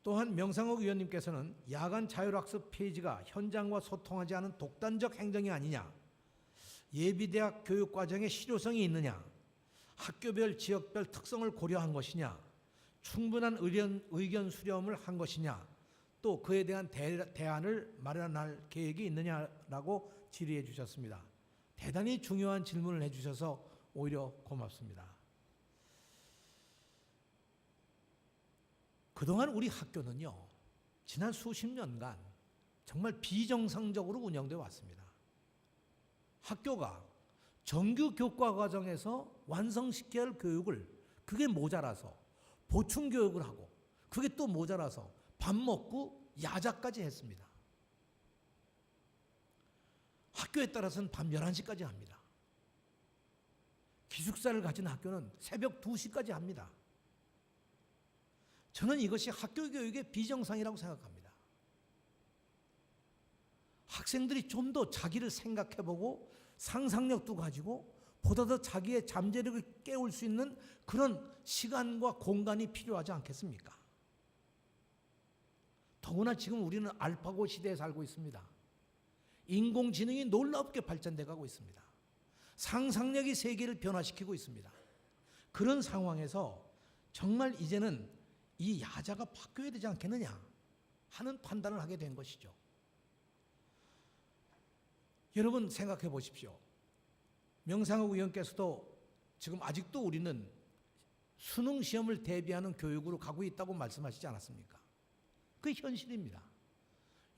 또한 명상욱 의원님께서는 야간 자율학습 폐지가 현장과 소통하지 않은 독단적 행정이 아니냐, 예비대학 교육과정에 실효성이 있느냐, 학교별 지역별 특성을 고려한 것이냐, 충분한 의견 수렴을 한 것이냐, 또 그에 대한 대안을 마련할 계획이 있느냐라고 질의해 주셨습니다. 대단히 중요한 질문을 해 주셔서 오히려 고맙습니다. 그동안 우리 학교는요, 지난 수십 년간 정말 비정상적으로 운영되어 왔습니다. 학교가 정규 교과 과정에서 완성시켜야 할 교육을 그게 모자라서 보충 교육을 하고 그게 또 모자라서 밥 먹고 야자까지 했습니다. 학교에 따라서는 밤 11시까지 합니다. 기숙사를 가진 학교는 새벽 2시까지 합니다. 저는 이것이 학교 교육의 비정상이라고 생각합니다. 학생들이 좀 더 자기를 생각해보고 상상력도 가지고 보다 더 자기의 잠재력을 깨울 수 있는 그런 시간과 공간이 필요하지 않겠습니까? 더구나 지금 우리는 알파고 시대에 살고 있습니다. 인공지능이 놀랍게 발전돼 가고 있습니다. 상상력이 세계를 변화시키고 있습니다. 그런 상황에서 정말 이제는 이 야자가 바뀌어야 되지 않겠느냐 하는 판단을 하게 된 것이죠. 여러분 생각해 보십시오. 명상욱 의원께서도 지금 아직도 우리는 수능 시험을 대비하는 교육으로 가고 있다고 말씀하시지 않았습니까? 그게 현실입니다.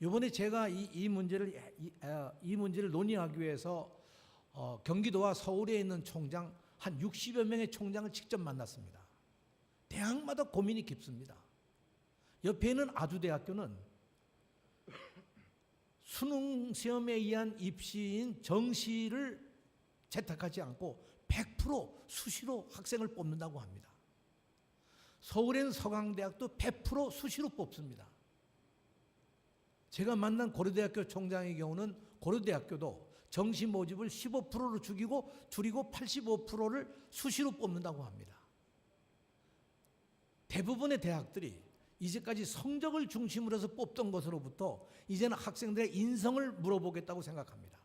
이번에 제가 이 문제를 논의하기 위해서 경기도와 서울에 있는 총장 한 60여 명의 총장을 직접 만났습니다. 대학마다 고민이 깊습니다. 옆에 있는 아주대학교는 수능 시험에 의한 입시인 정시를 채택하지 않고 100% 수시로 학생을 뽑는다고 합니다. 서울엔 서강대학도 100% 수시로 뽑습니다. 제가 만난 고려대학교 총장의 경우는 고려대학교도 정시 모집을 15%로 줄이고 85%를 수시로 뽑는다고 합니다. 대부분의 대학들이 이제까지 성적을 중심으로 해서 뽑던 것으로부터 이제는 학생들의 인성을 물어보겠다고 생각합니다.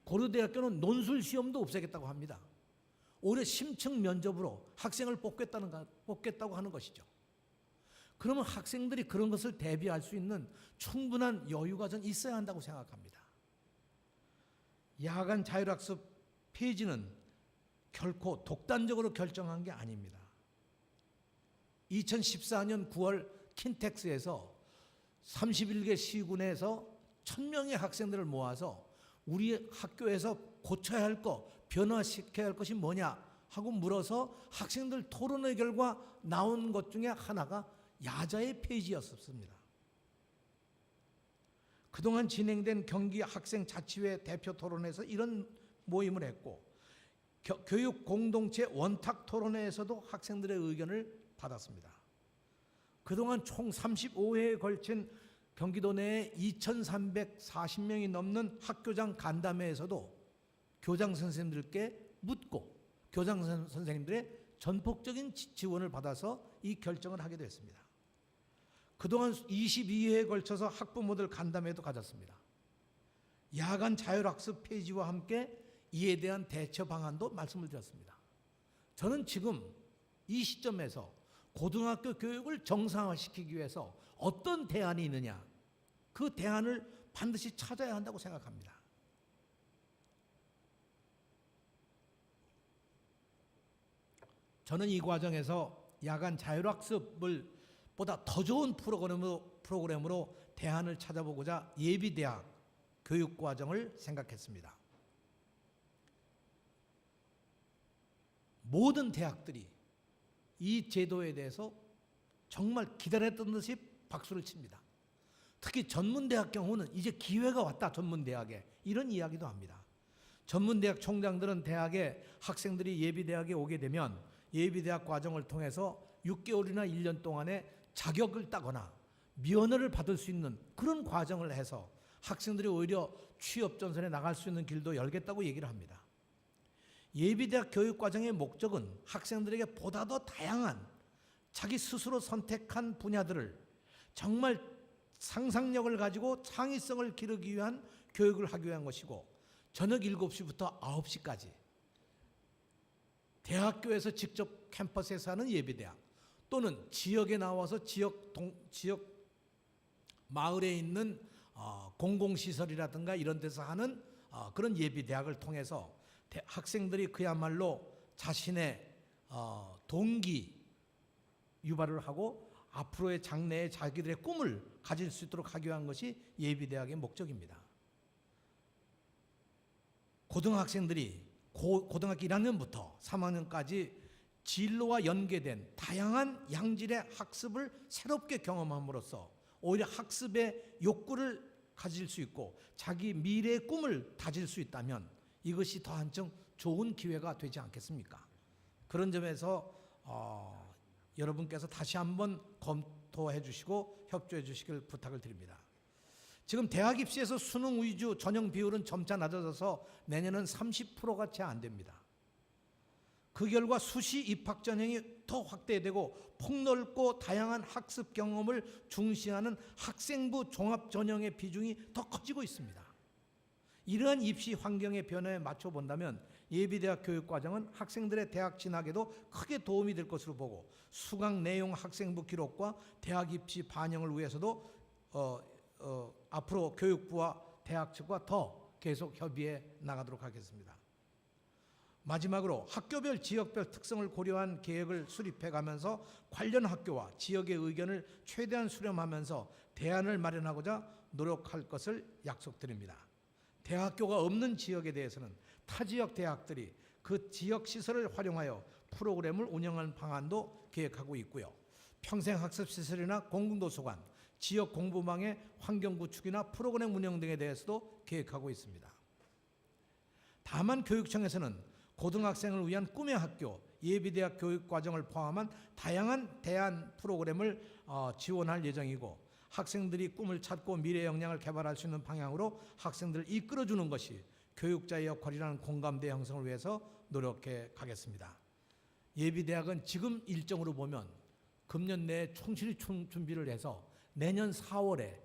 고려대학교는 논술 시험도 없애겠다고 합니다. 올해 심층 면접으로 학생을 뽑겠다고 하는 것이죠. 그러면 학생들이 그런 것을 대비할 수 있는 충분한 여유가 전 있어야 한다고 생각합니다. 야간 자율학습 폐지는 결코 독단적으로 결정한 게 아닙니다. 2014년 9월 킨텍스에서 31개 시군에서 1000명의 학생들을 모아서 우리 학교에서 고쳐야 할 것, 변화시켜야 할 것이 뭐냐 하고 물어서 학생들 토론의 결과 나온 것 중에 하나가 야자의 폐지였습니다. 그동안 진행된 경기 학생자치회 대표 토론에서 이런 모임을 했고 교육 공동체 원탁 토론회에서도 학생들의 의견을 받았습니다. 그동안 총 35회에 걸친 경기도 내에 2340명이 넘는 학교장 간담회에서도 교장 선생님들께 묻고 교장 선생님들의 전폭적인 지원을 받아서 이 결정을 하게 됐습니다. 그동안 22회에 걸쳐서 학부모들 간담회도 가졌습니다. 야간 자율학습 폐지와 함께 이에 대한 대처 방안도 말씀을 드렸습니다. 저는 지금 이 시점에서 고등학교 교육을 정상화시키기 위해서 어떤 대안이 있느냐, 그 대안을 반드시 찾아야 한다고 생각합니다. 저는 이 과정에서 야간 자율학습을 보다 더 좋은 프로그램으로 대안을 찾아보고자 예비대학 교육과정을 생각했습니다. 모든 대학들이 이 제도에 대해서 정말 기다렸던 듯이 박수를 칩니다. 특히 전문대학 경우는 이제 기회가 왔다, 전문대학에. 이런 이야기도 합니다. 전문대학 총장들은 대학에 학생들이 예비대학에 오게 되면 예비대학 과정을 통해서 6개월이나 1년 동안에 자격을 따거나 면허를 받을 수 있는 그런 과정을 해서 학생들이 오히려 취업 전선에 나갈 수 있는 길도 열겠다고 얘기를 합니다. 예비대학 교육과정의 목적은 학생들에게 보다 더 다양한 자기 스스로 선택한 분야들을 정말 상상력을 가지고 창의성을 기르기 위한 교육을 하기 위한 것이고, 저녁 7시부터 9시까지 대학교에서 직접 캠퍼스에서 하는 예비대학, 또는 지역에 나와서 지역 마을에 있는 공공시설이라든가 이런 데서 하는 그런 예비대학을 통해서 학생들이 그야말로 자신의 동기 유발을 하고 앞으로의 장래에 자기들의 꿈을 가질 수 있도록 하기 위한 것이 예비대학의 목적입니다. 고등학생들이 고등학교 1학년부터 3학년까지 진로와 연계된 다양한 양질의 학습을 새롭게 경험함으로써 오히려 학습의 욕구를 가질 수 있고 자기 미래의 꿈을 다질 수 있다면 이것이 더 한층 좋은 기회가 되지 않겠습니까? 그런 점에서 여러분께서 다시 한번 검토해 주시고 협조해 주시길 부탁을 드립니다. 지금 대학 입시에서 수능 위주 전형 비율은 점차 낮아져서 내년은 30%가 채 안 됩니다. 그 결과 수시 입학 전형이 더 확대되고 폭넓고 다양한 학습 경험을 중시하는 학생부 종합 전형의 비중이 더 커지고 있습니다. 이러한 입시 환경의 변화에 맞춰 본다면 예비대학 교육과정은 학생들의 대학 진학에도 크게 도움이 될 것으로 보고, 수강 내용 학생부 기록과 대학 입시 반영을 위해서도 앞으로 교육부와 대학 측과 더 계속 협의해 나가도록 하겠습니다. 마지막으로 학교별 지역별 특성을 고려한 계획을 수립해 가면서 관련 학교와 지역의 의견을 최대한 수렴하면서 대안을 마련하고자 노력할 것을 약속드립니다. 대학교가 없는 지역에 대해서는 타 지역 대학들이 그 지역 시설을 활용하여 프로그램을 운영하는 방안도 계획하고 있고요. 평생학습시설이나 공공도서관, 지역 공부망의 환경 구축이나 프로그램 운영 등에 대해서도 계획하고 있습니다. 다만 교육청에서는 고등학생을 위한 꿈의 학교, 예비대학 교육과정을 포함한 다양한 대안 프로그램을 지원할 예정이고, 학생들이 꿈을 찾고 미래 역량을 개발할 수 있는 방향으로 학생들을 이끌어주는 것이 교육자의 역할이라는 공감대 형성을 위해서 노력해 가겠습니다. 예비대학은 지금 일정으로 보면 금년 내에 충실히 준비를 해서 내년 4월에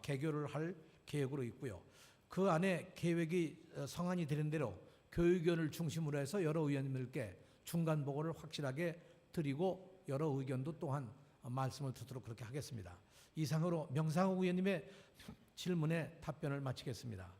개교를 할 계획으로 있고요. 그 안에 계획이 성안이 되는 대로 교육위원을 중심으로 해서 여러 의원님들께 중간 보고를 확실하게 드리고 여러 의견도 또한 말씀을 듣도록 그렇게 하겠습니다. 이상으로 명상욱 의원님의 질문에 답변을 마치겠습니다.